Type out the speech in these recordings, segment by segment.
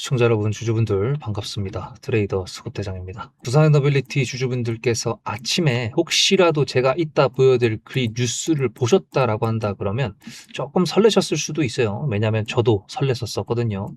시청자 여러분, 주주분들 반갑습니다. 트레이더 수급대장입니다. 두산에너빌리티 주주분들께서 아침에 혹시라도 제가 이따 보여드릴 그 뉴스를 보셨다라고 한다 그러면 조금 설레셨을 수도 있어요. 왜냐하면 저도 설렜었거든요.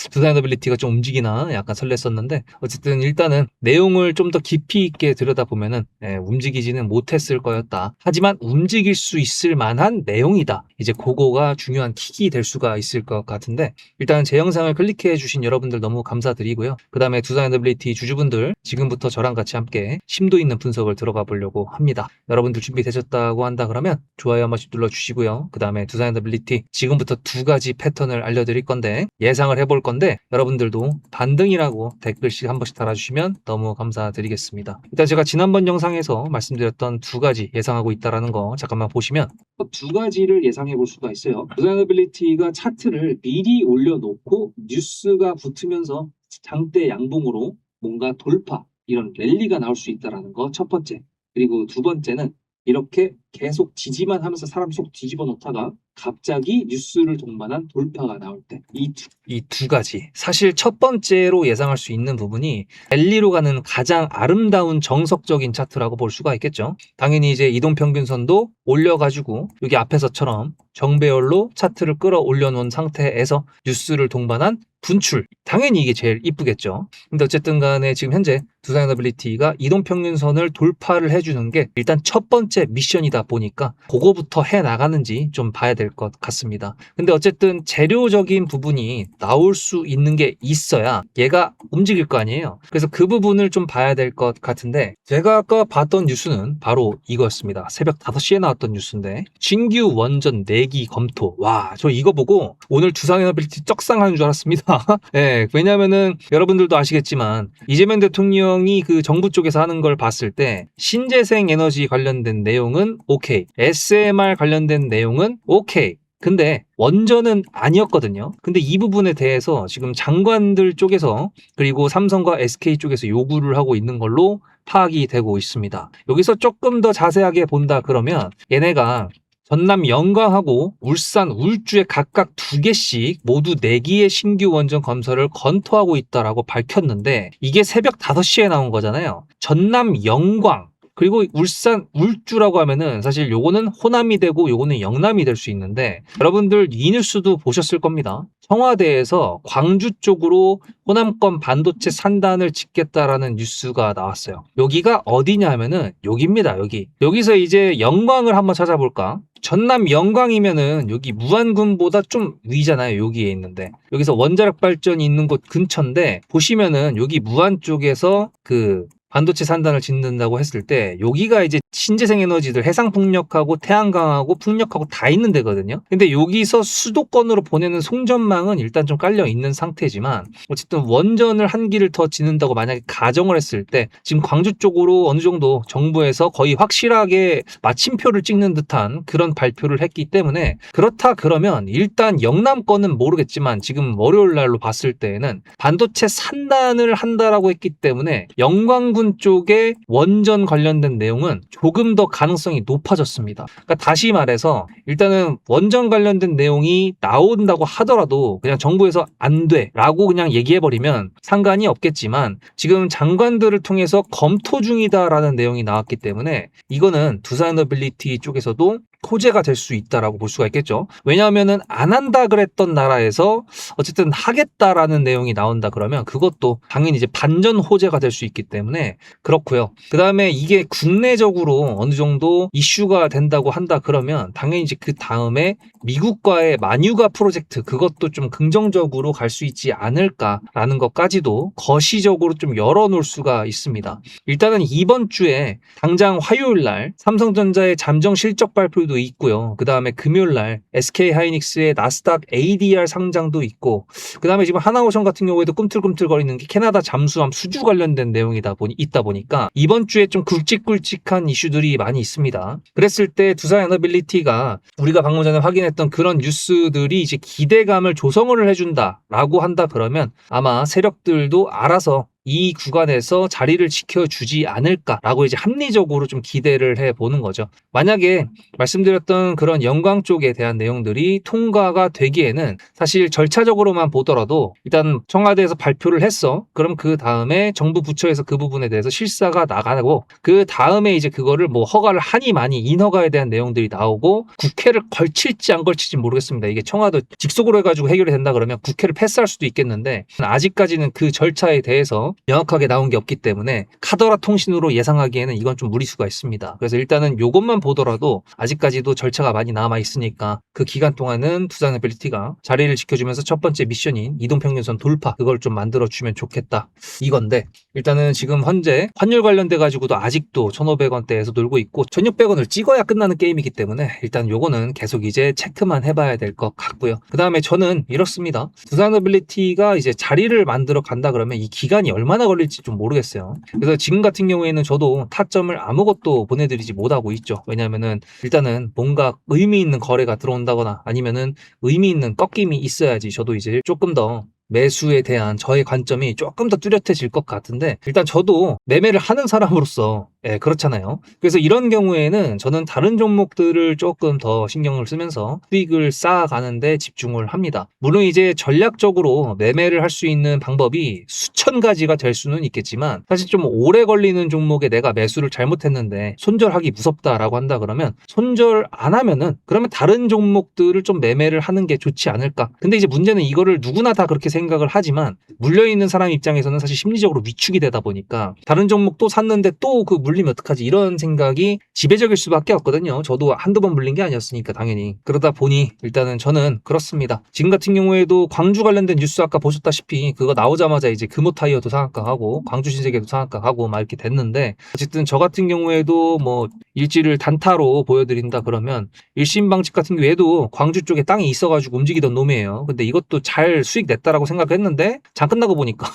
두산에너빌리티가 좀 움직이나 약간 설렜었는데, 어쨌든 일단은 내용을 좀 더 깊이 있게 들여다보면은 움직이지는 못했을 거였다. 하지만 움직일 수 있을 만한 내용이다. 이제 그거가 중요한 킥이 될 수가 있을 것 같은데, 일단 제 영상을 클릭해 주신 여러분들 너무 감사드리고요. 그 다음에 두산에너빌리티 주주분들, 지금부터 저랑 같이 함께 심도 있는 분석을 들어가 보려고 합니다. 여러분들 준비되셨다고 한다 그러면 좋아요 한 번씩 눌러주시고요. 그 다음에 두산에너빌리티 지금부터 두 가지 패턴을 알려드릴 건데, 예상을 해볼 건데, 여러분들도 반등이라고 댓글씩 한 번씩 달아주시면 너무 감사드리겠습니다. 일단 제가 지난번 영상에서 말씀드렸던 두 가지 예상하고 있다는 거 잠깐만 보시면, 두 가지를 예상해 볼 수가 있어요. 두산에너빌리티가 차트를 미리 올려놓고 뉴스가 붙으면서 장대 양봉으로 뭔가 돌파, 이런 랠리가 나올 수 있다는 거 첫 번째. 그리고 두 번째는 이렇게 계속 지지만 하면서 사람 속 뒤집어 놓다가 갑자기 뉴스를 동반한 돌파가 나올 때, 이 두 가지, 사실 첫 번째로 예상할 수 있는 부분이 랠리로 가는 가장 아름다운 정석적인 차트라고 볼 수가 있겠죠. 당연히 이제 이동평균선도 올려가지고 여기 앞에서처럼 정배열로 차트를 끌어올려 놓은 상태에서 뉴스를 동반한 분출, 당연히 이게 제일 이쁘겠죠. 근데 어쨌든 간에 지금 현재 두산에너빌리티가 이동평균선을 돌파를 해주는 게 일단 첫 번째 미션이다 보니까 그거부터 해나가는지 좀 봐야 될 것 같습니다. 근데 어쨌든 재료적인 부분이 나올 수 있는 게 있어야 얘가 움직일 거 아니에요. 그래서 그 부분을 좀 봐야 될 것 같은데, 제가 아까 봤던 뉴스는 바로 이거였습니다. 새벽 5시에 나왔던 뉴스인데, 신규 원전 내기 검토. 와, 저 이거 보고 오늘 두산에너빌리티 떡상하는 줄 알았습니다. 네, 왜냐면은 여러분들도 아시겠지만 이재명 대통령이 그 정부 쪽에서 하는 걸 봤을 때 신재생 에너지 관련된 내용은 오케이, SMR 관련된 내용은 오케이, 근데 원전은 아니었거든요. 근데 이 부분에 대해서 지금 장관들 쪽에서, 그리고 삼성과 SK 쪽에서 요구를 하고 있는 걸로 파악이 되고 있습니다. 여기서 조금 더 자세하게 본다 그러면, 얘네가 전남 영광하고 울산 울주에 각각 2개씩 모두 4기의 신규 원전 건설을 검토하고 있다라고 밝혔는데, 이게 새벽 5시에 나온 거잖아요. 전남 영광 그리고 울산 울주라고 하면은 사실 요거는 호남이 되고 요거는 영남이 될 수 있는데, 여러분들 이 뉴스도 보셨을 겁니다. 청와대에서 광주 쪽으로 호남권 반도체 산단을 짓겠다라는 뉴스가 나왔어요. 여기가 어디냐 하면은 여기입니다. 여기서 이제 영광을 한번 찾아볼까? 전남 영광이면은 여기 무안군보다 좀 위잖아요. 여기에 있는데, 여기서 원자력 발전이 있는 곳 근처인데, 보시면은 여기 무안 쪽에서 그 반도체 산단을 짓는다고 했을 때, 여기가 이제 신재생 에너지들 해상풍력하고 태양광하고 풍력하고 다 있는 데거든요. 근데 여기서 수도권으로 보내는 송전망은 일단 좀 깔려 있는 상태지만, 어쨌든 원전을 한 기를 더 짓는다고 만약에 가정을 했을 때, 지금 광주 쪽으로 어느 정도 정부에서 거의 확실하게 마침표를 찍는 듯한 그런 발표를 했기 때문에, 그렇다 그러면 일단 영남권은 모르겠지만 지금 월요일 날로 봤을 때에는 반도체 산단을 한다라고 했기 때문에 영광군 쪽의 원전 관련된 내용은 조금 더 가능성이 높아졌습니다. 그러니까 다시 말해서 일단은 원전 관련된 내용이 나온다고 하더라도 그냥 정부에서 안 돼 라고 그냥 얘기해버리면 상관이 없겠지만, 지금 장관들을 통해서 검토 중이다라는 내용이 나왔기 때문에 이거는 두산에너빌리티 쪽에서도 호재가 될 수 있다라고 볼 수가 있겠죠. 왜냐하면은 안 한다 그랬던 나라에서 어쨌든 하겠다라는 내용이 나온다 그러면 그것도 당연히 이제 반전 호재가 될 수 있기 때문에 그렇고요. 그 다음에 이게 국내적으로 어느 정도 이슈가 된다고 한다 그러면 당연히 이제 그 다음에 미국과의 만유가 프로젝트, 그것도 좀 긍정적으로 갈 수 있지 않을까라는 것까지도 거시적으로 좀 열어놓을 수가 있습니다. 일단은 이번 주에 당장 화요일 날 삼성전자의 잠정 실적 발표도 있고요. 그 다음에 금요일 날 SK하이닉스의 나스닥 ADR 상장도 있고, 그 다음에 지금 하나오션 같은 경우에도 꿈틀꿈틀거리는 게 캐나다 잠수함 수주 관련된 내용이다 있다 보니까 이번 주에 좀 굵직굵직한 이슈들이 많이 있습니다. 그랬을 때 두산에너빌리티가 우리가 방금 전에 확인했던 그런 뉴스들이 이제 기대감을 조성을 해준다라고 한다 그러면 아마 세력들도 알아서 이 구간에서 자리를 지켜주지 않을까라고 이제 합리적으로 좀 기대를 해보는 거죠. 만약에 말씀드렸던 그런 영광 쪽에 대한 내용들이 통과가 되기에는 사실 절차적으로만 보더라도 일단 청와대에서 발표를 했어. 그럼 그 다음에 정부 부처에서 그 부분에 대해서 실사가 나가고 그 다음에 이제 그거를 뭐 허가를 하니 많이 인허가에 대한 내용들이 나오고 국회를 걸칠지 안 걸칠지 모르겠습니다. 이게 청와대 직속으로 해가지고 해결이 된다 그러면 국회를 패스할 수도 있겠는데 아직까지는 그 절차에 대해서 명확하게 나온 게 없기 때문에 카더라 통신으로 예상하기에는 이건 좀 무리수가 있습니다. 그래서 일단은 요것만 보더라도 아직까지도 절차가 많이 남아 있으니까 그 기간 동안은 두산 에빌리티가 자리를 지켜주면서 첫 번째 미션인 이동평균선 돌파 그걸 좀 만들어주면 좋겠다 이건데 일단은 지금 현재 환율 관련돼 가지고도 아직도 1,500원대에서 놀고 있고 1,600원을 찍어야 끝나는 게임이기 때문에 일단 요거는 계속 이제 체크만 해봐야 될 것 같고요. 그 다음에 저는 이렇습니다. 두산 에빌리티가 이제 자리를 만들어 간다 그러면 이 기간이 얼마나 걸릴지 좀 모르겠어요. 그래서 지금 같은 경우에는 저도 타점을 아무것도 보내드리지 못하고 있죠. 왜냐하면은 일단은 뭔가 의미 있는 거래가 들어온다거나 아니면은 의미 있는 꺾임이 있어야지 저도 이제 조금 더 매수에 대한 저의 관점이 조금 더 뚜렷해질 것 같은데 일단 저도 매매를 하는 사람으로서 그렇잖아요. 그래서 이런 경우에는 저는 다른 종목들을 조금 더 신경을 쓰면서 수익을 쌓아가는데 집중을 합니다. 물론 이제 전략적으로 매매를 할 수 있는 방법이 수천 가지가 될 수는 있겠지만 사실 좀 오래 걸리는 종목에 내가 매수를 잘못했는데 손절하기 무섭다라고 한다 그러면 손절 안 하면은 그러면 다른 종목들을 좀 매매를 하는 게 좋지 않을까. 근데 이제 문제는 이거를 누구나 다 그렇게 생각을 하지만 물려있는 사람 입장에서는 사실 심리적으로 위축이 되다 보니까 다른 종목 또 샀는데 또 그 물리면 어떡하지 이런 생각이 지배적일 수밖에 없거든요. 저도 한두 번 물린 게 아니었으니까 당연히. 그러다 보니 일단은 저는 그렇습니다. 지금 같은 경우에도 광주 관련된 뉴스 아까 보셨다시피 그거 나오자마자 이제 금호타이어도 상한가하고 광주신세계도 상한가하고 막 이렇게 됐는데 어쨌든 저 같은 경우에도 뭐 일지를 단타로 보여드린다 그러면 일신방직 같은 경우에도 광주 쪽에 땅이 있어가지고 움직이던 놈이에요. 근데 이것도 잘 수익 냈다라고 생각했는데 장 끝나고 보니까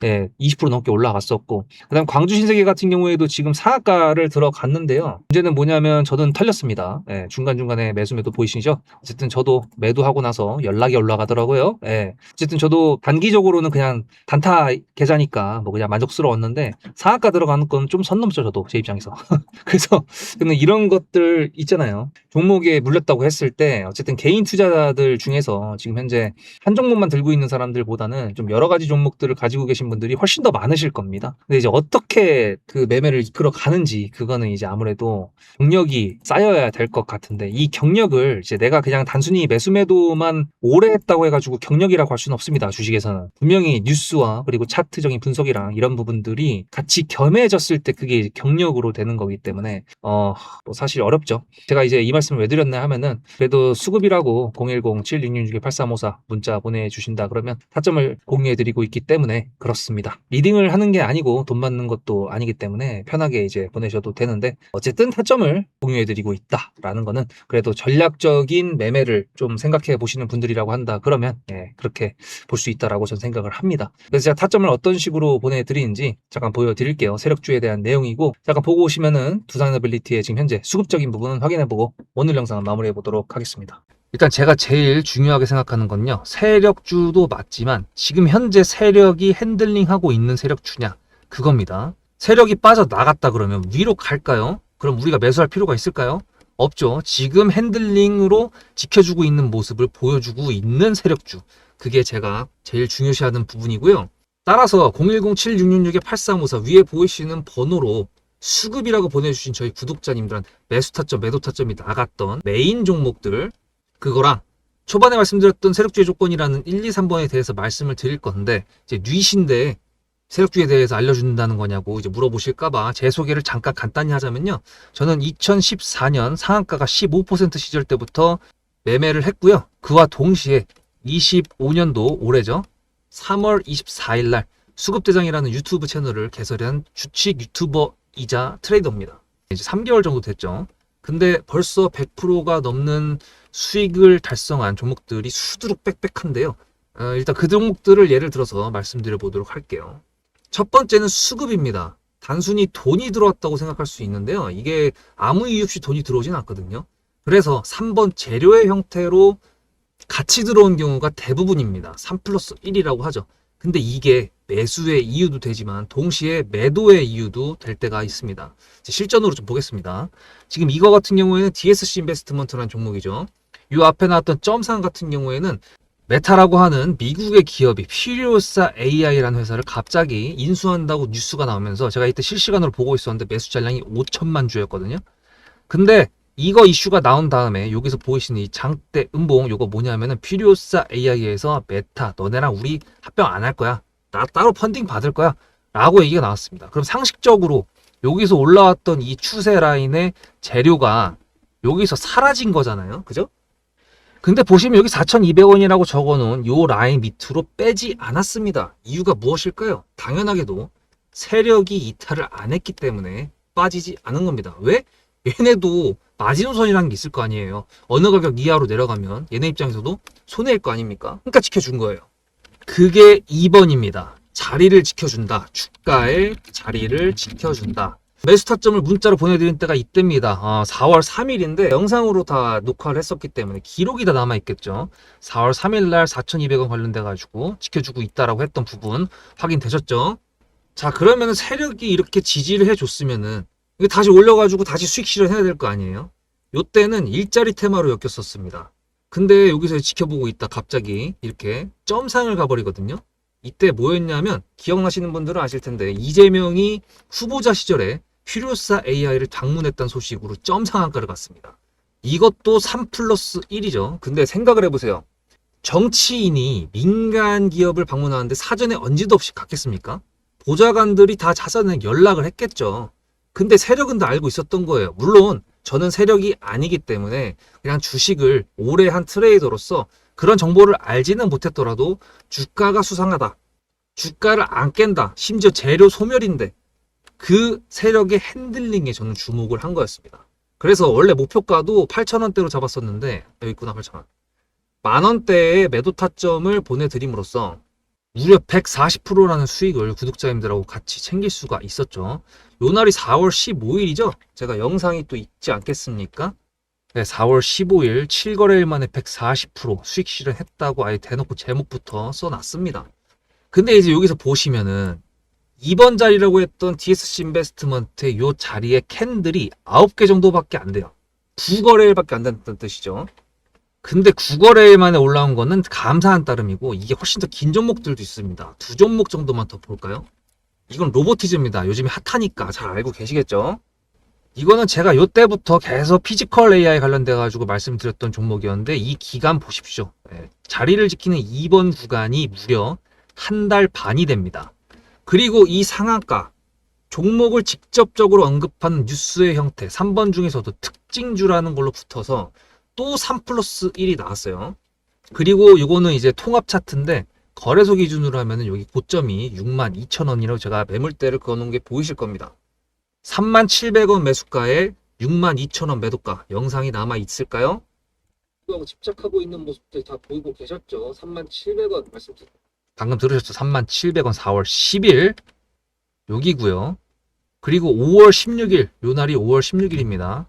20% 넘게 올라갔었고 그다음 광주신세계 같은 경우에도 지금 상한가를 들어갔는데요. 문제는 뭐냐면 저는 털렸습니다. 중간중간에 매수 보이시죠? 어쨌든 저도 매도하고 나서 연락이 올라가더라고요. 어쨌든 저도 단기적으로는 그냥 단타 계좌니까 뭐 그냥 만족스러웠는데 상한가 들어가는 건 좀 선 넘죠. 저도 제 입장에서. 그래서 근데 이런 것들 있잖아요. 종목에 물렸다고 했을 때 어쨌든 개인 투자자들 중에서 지금 현재 한 종목만 들고 있는 사람들보다는 좀 여러 가지 종목들을 가지고 계신 분들이 훨씬 더 많으실 겁니다. 근데 이제 어떻게 그 매매를 이끌어 가는지 그거는 이제 아무래도 경력이 쌓여야 될 것 같은데 이 경력을 이제 내가 그냥 단순히 매수매도만 오래 했다고 해가지고 경력이라고 할 수는 없습니다. 주식에서는 분명히 뉴스와 그리고 차트적인 분석이랑 이런 부분들이 같이 겸해졌을 때 그게 경력으로 되는 거기 때문에 뭐 사실 어렵죠. 제가 이제 이 말씀을 왜 드렸나 하면은 그래도 수급이라고 010-7666-8354 문자 보내주신다 그러면 타점을 공유해드리고 있기 때문에 그렇습니다. 리딩을 하는 게 아니고 돈 받는 것도 아니기 때문에 편하게 이제 보내셔도 되는데 어쨌든 타점을 공유해드리고 있다라는 거는 그래도 전략적인 매매를 좀 생각해 보시는 분들이라고 한다 그러면 그렇게 볼 수 있다라고 저는 생각을 합니다. 그래서 제가 타점을 어떤 식으로 보내드리는지 잠깐 보여드릴게요. 세력주에 대한 내용이고 잠깐 보고 오시면은 두산에빌리티의 지금 현재 수급적인 부분은 확인해보고 오늘 영상은 마무리해보도록 하겠습니다. 일단 제가 제일 중요하게 생각하는 건요. 세력주도 맞지만 지금 현재 세력이 핸들링하고 있는 세력주냐 그겁니다. 세력이 빠져나갔다 그러면 위로 갈까요? 그럼 우리가 매수할 필요가 있을까요? 없죠. 지금 핸들링으로 지켜주고 있는 모습을 보여주고 있는 세력주. 그게 제가 제일 중요시하는 부분이고요. 따라서 010-7666-8354 위에 보이시는 번호로 수급이라고 보내주신 저희 구독자님들한테 매수 타점, 매도 타점이 나갔던 메인 종목들 그거랑 초반에 말씀드렸던 세력주의 조건이라는 1, 2, 3번에 대해서 말씀을 드릴 건데 이제 뉘신데 세력주에 대해서 알려준다는 거냐고 이제 물어보실까봐 제 소개를 잠깐 간단히 하자면요. 저는 2014년 상한가가 15% 시절 때부터 매매를 했고요. 그와 동시에 25년도 올해죠. 3월 24일 날 수급대장이라는 유튜브 채널을 개설한 주식 유튜버이자 트레이더입니다. 이제 3개월 정도 됐죠. 근데 벌써 100%가 넘는 수익을 달성한 종목들이 수두룩 빽빽한데요. 일단 그 종목들을 예를 들어서 말씀드려 보도록 할게요. 첫 번째는 수급입니다. 단순히 돈이 들어왔다고 생각할 수 있는데요. 이게 아무 이유 없이 돈이 들어오진 않거든요. 그래서 3번 재료의 형태로 같이 들어온 경우가 대부분입니다. 3+1이라고 하죠. 근데 이게 매수의 이유도 되지만 동시에 매도의 이유도 될 때가 있습니다. 실전으로 좀 보겠습니다. 지금 이거 같은 경우에는 DSC 인베스트먼트라는 종목이죠. 이 앞에 나왔던 점상 같은 경우에는 메타라고 하는 미국의 기업이 퓨리오사 AI라는 회사를 갑자기 인수한다고 뉴스가 나오면서 제가 이때 실시간으로 보고 있었는데 매수 잔량이 5천만 주였거든요. 근데 이거 이슈가 나온 다음에 여기서 보이시는 이 장대 음봉 요거 뭐냐면은 퓨리오사 AI에서 메타 너네랑 우리 합병 안 할 거야. 나 따로 펀딩 받을 거야. 라고 얘기가 나왔습니다. 그럼 상식적으로 여기서 올라왔던 이 추세 라인의 재료가 여기서 사라진 거잖아요. 그죠? 근데 보시면 여기 4,200원이라고 적어놓은 요 라인 밑으로 빼지 않았습니다. 이유가 무엇일까요? 당연하게도 세력이 이탈을 안 했기 때문에 빠지지 않은 겁니다. 왜? 얘네도 마지노선이라는 게 있을 거 아니에요. 어느 가격 이하로 내려가면 얘네 입장에서도 손해일 거 아닙니까? 그러니까 지켜준 거예요. 그게 2번입니다. 자리를 지켜준다. 주가의 자리를 지켜준다. 매수 타점을 문자로 보내드린 때가 이때입니다. 4월 3일인데 영상으로 다 녹화를 했었기 때문에 기록이 다 남아있겠죠. 4월 3일 날 4,200원 관련돼가지고 지켜주고 있다라고 했던 부분 확인되셨죠? 자, 그러면 세력이 이렇게 지지를 해줬으면은 이게 다시 올려가지고 다시 수익 실현해야 될 거 아니에요? 요때는 일자리 테마로 엮였었습니다. 근데 여기서 지켜보고 있다 갑자기 이렇게 점상을 가버리거든요. 이때 뭐였냐면 기억나시는 분들은 아실 텐데 이재명이 후보자 시절에 퓨리오사 AI를 방문했던 소식으로 점상한가를 갔습니다. 이것도 3+1이죠. 근데 생각을 해보세요. 정치인이 민간 기업을 방문하는데 사전에 언지도 없이 갔겠습니까? 보좌관들이 다 자사는 연락을 했겠죠. 근데 세력은 다 알고 있었던 거예요. 물론 저는 세력이 아니기 때문에 그냥 주식을 오래 한 트레이더로서 그런 정보를 알지는 못했더라도 주가가 수상하다. 주가를 안 깬다. 심지어 재료 소멸인데 그 세력의 핸들링에 저는 주목을 한 거였습니다. 그래서 원래 목표가도 8,000원대로 잡았었는데 여기 있구나 8,000원. 만원대의 매도 타점을 보내드림으로써 무려 140%라는 수익을 구독자님들하고 같이 챙길 수가 있었죠. 요 날이 4월 15일이죠. 제가 영상이 또 있지 않겠습니까? 네, 4월 15일 7거래일 만에 140% 수익 실현했다고 아예 대놓고 제목부터 써놨습니다. 근데 이제 여기서 보시면은 2번 자리라고 했던 DSC 인베스트먼트의 요 자리에 캔들이 9개 정도밖에 안 돼요. 9거래일밖에 안 된다는 뜻이죠. 근데 9거래일 만에 올라온 거는 감사한 따름이고 이게 훨씬 더 긴 종목들도 있습니다. 2종목 정도만 더 볼까요? 이건 로보티즈입니다. 요즘에 핫하니까 잘 알고 계시겠죠? 이거는 제가 요때부터 계속 피지컬 AI 관련돼 가지고 말씀드렸던 종목이었는데 이 기간 보십시오. 자리를 지키는 2번 구간이 무려 한 달 반이 됩니다. 그리고 이 상한가 종목을 직접적으로 언급하는 뉴스의 형태 3번 중에서도 특징주라는 걸로 붙어서 또 3+1이 나왔어요. 그리고 이거는 이제 통합 차트인데 거래소 기준으로 하면은 여기 고점이 62,000원이라고 제가 매물대를 그어놓은 게 보이실 겁니다. 37,000원 매수가에 62,000원 매도가 영상이 남아 있을까요? 집착하고 있는 모습들 다 보이고 계셨죠? 37,000원 말씀드렸죠. 방금 들으셨죠? 37,000원 4월 10일 여기고요. 그리고 5월 16일 요 날이 5월 16일입니다.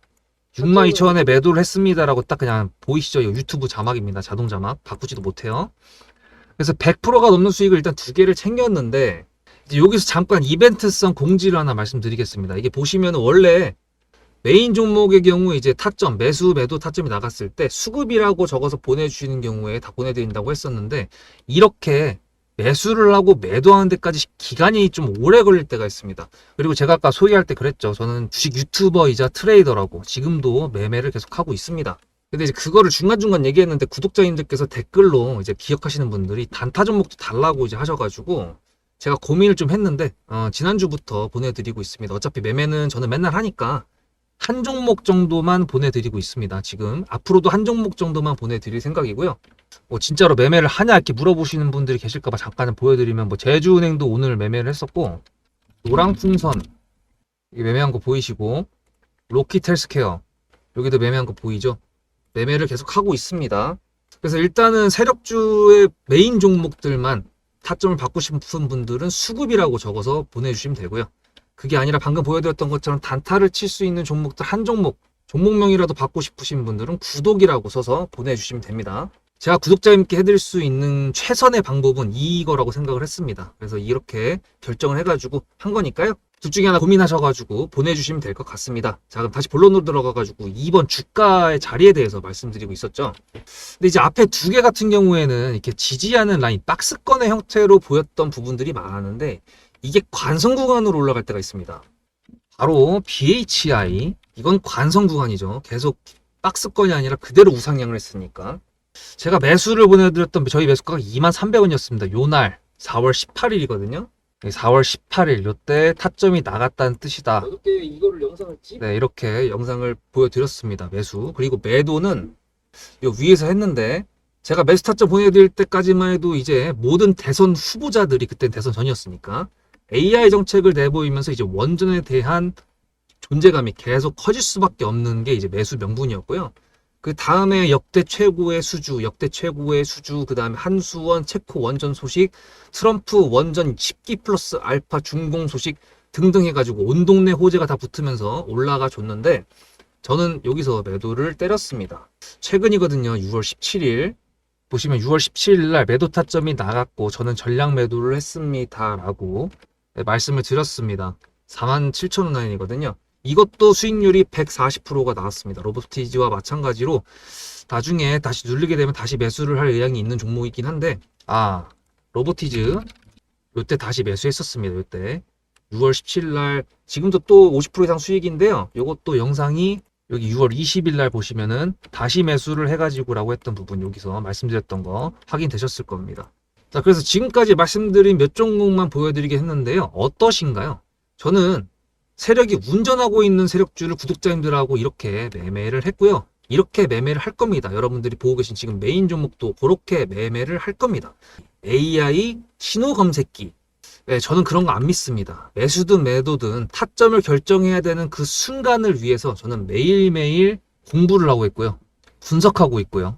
62,000원에 매도를 했습니다라고 딱 그냥 보이시죠? 이거 유튜브 자막입니다. 자동 자막 바꾸지도 못해요. 그래서 100%가 넘는 수익을 일단 두 개를 챙겼는데 이제 여기서 잠깐 이벤트성 공지를 하나 말씀드리겠습니다. 이게 보시면 원래 메인 종목의 경우 이제 타점, 매수, 매도 타점이 나갔을 때 수급이라고 적어서 보내주시는 경우에 다 보내드린다고 했었는데 이렇게 매수를 하고 매도하는 데까지 기간이 좀 오래 걸릴 때가 있습니다. 그리고 제가 아까 소개할 때 그랬죠. 저는 주식 유튜버이자 트레이더라고 지금도 매매를 계속 하고 있습니다. 근데 이제 그거를 중간중간 얘기했는데 구독자님들께서 댓글로 이제 기억하시는 분들이 단타 종목도 달라고 이제 하셔가지고 제가 고민을 좀 했는데 지난주부터 보내드리고 있습니다. 어차피 매매는 저는 맨날 하니까 한 종목 정도만 보내드리고 있습니다. 지금 앞으로도 한 종목 정도만 보내드릴 생각이고요. 진짜로 매매를 하냐 이렇게 물어보시는 분들이 계실까봐 잠깐 보여드리면 제주은행도 오늘 매매를 했었고 노랑풍선 매매한 거 보이시고 로키텔스케어 여기도 매매한 거 보이죠? 매매를 계속 하고 있습니다. 그래서 일단은 세력주의 메인 종목들만 타점을 받고 싶은 분들은 수급이라고 적어서 보내주시면 되고요. 그게 아니라 방금 보여드렸던 것처럼 단타를 칠 수 있는 종목들 한 종목명이라도 받고 싶으신 분들은 구독이라고 써서 보내주시면 됩니다. 제가 구독자님께 해드릴 수 있는 최선의 방법은 이거라고 생각을 했습니다. 그래서 이렇게 결정을 해가지고 한 거니까요. 둘 중에 하나 고민하셔가지고 보내주시면 될 것 같습니다. 자, 그럼 다시 본론으로 들어가가지고 이번 주가의 자리에 대해서 말씀드리고 있었죠. 근데 이제 앞에 두 개 같은 경우에는 이렇게 지지하는 라인, 박스권의 형태로 보였던 부분들이 많았는데 이게 관성 구간으로 올라갈 때가 있습니다. 바로 BHI, 이건 관성 구간이죠. 계속 박스권이 아니라 그대로 우상향을 했으니까. 제가 매수를 보내드렸던 저희 매수가가 23,300원이었습니다. 요날 4월 18일이거든요. 4월 18일 요때 타점이 나갔다는 뜻이다. 어떻게 이거를 영상을 찍? 네, 이렇게 영상을 보여드렸습니다. 매수. 그리고 매도는 요 위에서 했는데 제가 매수 타점 보내드릴 때까지만 해도 이제 모든 대선 후보자들이, 그때 대선 전이었으니까 AI 정책을 내보이면서 이제 원전에 대한 존재감이 계속 커질 수밖에 없는 게 이제 매수 명분이었고요. 그 다음에 역대 최고의 수주, 그 다음에 한수원, 체코 원전 소식, 트럼프 원전 10기 플러스 알파 준공 소식 등등 해가지고 온 동네 호재가 다 붙으면서 올라가 줬는데 저는 여기서 매도를 때렸습니다. 최근이거든요. 6월 17일. 보시면 6월 17일 날 매도 타점이 나갔고 저는 전량 매도를 했습니다. 라고 말씀을 드렸습니다. 47,000원 라인이거든요. 이것도 수익률이 140%가 나왔습니다. 로보티지와 마찬가지로 나중에 다시 누르게 되면 다시 매수를 할 의향이 있는 종목이긴 한데, 로보티즈 요때 다시 매수했었습니다. 요때 6월 17일 날 지금도 또 50% 이상 수익인데요. 요것도 영상이 여기 6월 20일 날 보시면은 다시 매수를 해가지고라고 했던 부분, 여기서 말씀드렸던 거 확인되셨을 겁니다. 자, 그래서 지금까지 말씀드린 몇 종목만 보여드리게 했는데요. 어떠신가요? 저는 세력이 운전하고 있는 세력주를 구독자님들하고 이렇게 매매를 했고요. 이렇게 매매를 할 겁니다. 여러분들이 보고 계신 지금 메인 종목도 그렇게 매매를 할 겁니다. AI 신호 검색기. 네, 저는 그런 거 안 믿습니다. 매수든 매도든 타점을 결정해야 되는 그 순간을 위해서 저는 매일매일 공부를 하고 있고요. 분석하고 있고요.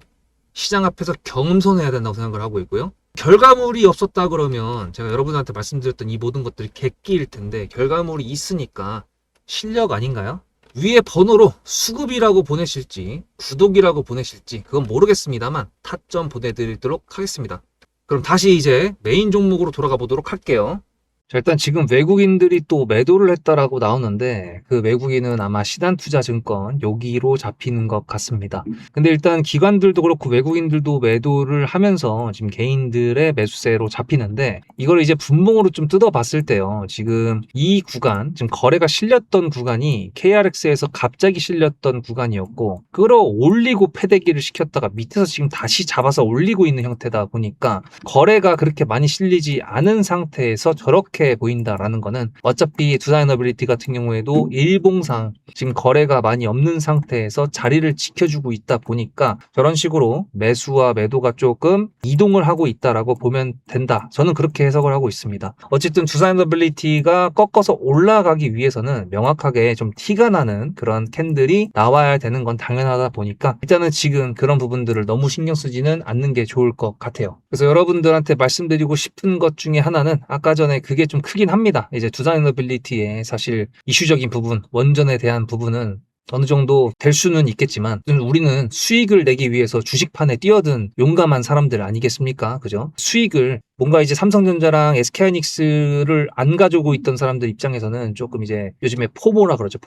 시장 앞에서 경험선해야 된다고 생각을 하고 있고요. 결과물이 없었다 그러면 제가 여러분한테 말씀드렸던 이 모든 것들이 객기일 텐데 결과물이 있으니까 실력 아닌가요? 위에 번호로 수급이라고 보내실지 구독이라고 보내실지 그건 모르겠습니다만 타점 보내드리도록 하겠습니다. 그럼 다시 이제 메인 종목으로 돌아가 보도록 할게요. 자, 일단 지금 외국인들이 또 매도를 했다라고 나오는데 그 외국인은 아마 신한투자증권 여기로 잡히는 것 같습니다. 근데 일단 기관들도 그렇고 외국인들도 매도를 하면서 지금 개인들의 매수세로 잡히는데 이걸 이제 분봉으로 좀 뜯어봤을 때요. 지금 이 구간, 지금 거래가 실렸던 구간이 KRX에서 갑자기 실렸던 구간이었고 끌어올리고 패대기를 시켰다가 밑에서 지금 다시 잡아서 올리고 있는 형태다 보니까 거래가 그렇게 많이 실리지 않은 상태에서 저렇게 보인다라는 거는 어차피 두사이너빌리티 같은 경우에도 일봉상 지금 거래가 많이 없는 상태에서 자리를 지켜주고 있다 보니까 저런 식으로 매수와 매도가 조금 이동을 하고 있다라고 보면 된다. 저는 그렇게 해석을 하고 있습니다. 어쨌든 두사이너빌리티가 꺾어서 올라가기 위해서는 명확하게 좀 티가 나는 그런 캔들이 나와야 되는 건 당연하다 보니까 일단은 지금 그런 부분들을 너무 신경 쓰지는 않는 게 좋을 것 같아요. 그래서 여러분들한테 말씀드리고 싶은 것 중에 하나는 아까 전에 그게 좀 크긴 합니다. 이제 두사이너빌리티의 사실 이슈적인 부분, 원전에 대한 부분은 어느 정도 될 수는 있겠지만 우리는 수익을 내기 위해서 주식판에 뛰어든 용감한 사람들 아니겠습니까? 그죠? 수익을 뭔가 이제 삼성전자랑 SK하이닉스를 안 가지고 있던 사람들 입장에서는 조금 이제 요즘에 포모라 그러죠.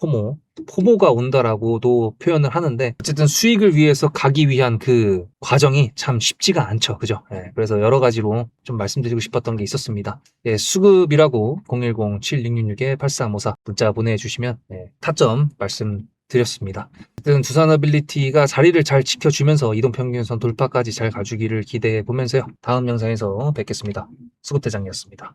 포모가 온다라고도 표현을 하는데 어쨌든 수익을 위해서 가기 위한 그 과정이 참 쉽지가 않죠. 그죠? 예, 그래서 여러 가지로 좀 말씀드리고 싶었던 게 있었습니다. 예, 수급이라고 010-7666-8354 문자 보내주시면 타점 말씀 드렸습니다. 어쨌든 두산어빌리티가 자리를 잘 지켜주면서 이동평균선 돌파까지 잘 가주기를 기대해 보면서요. 다음 영상에서 뵙겠습니다. 수급대장이었습니다.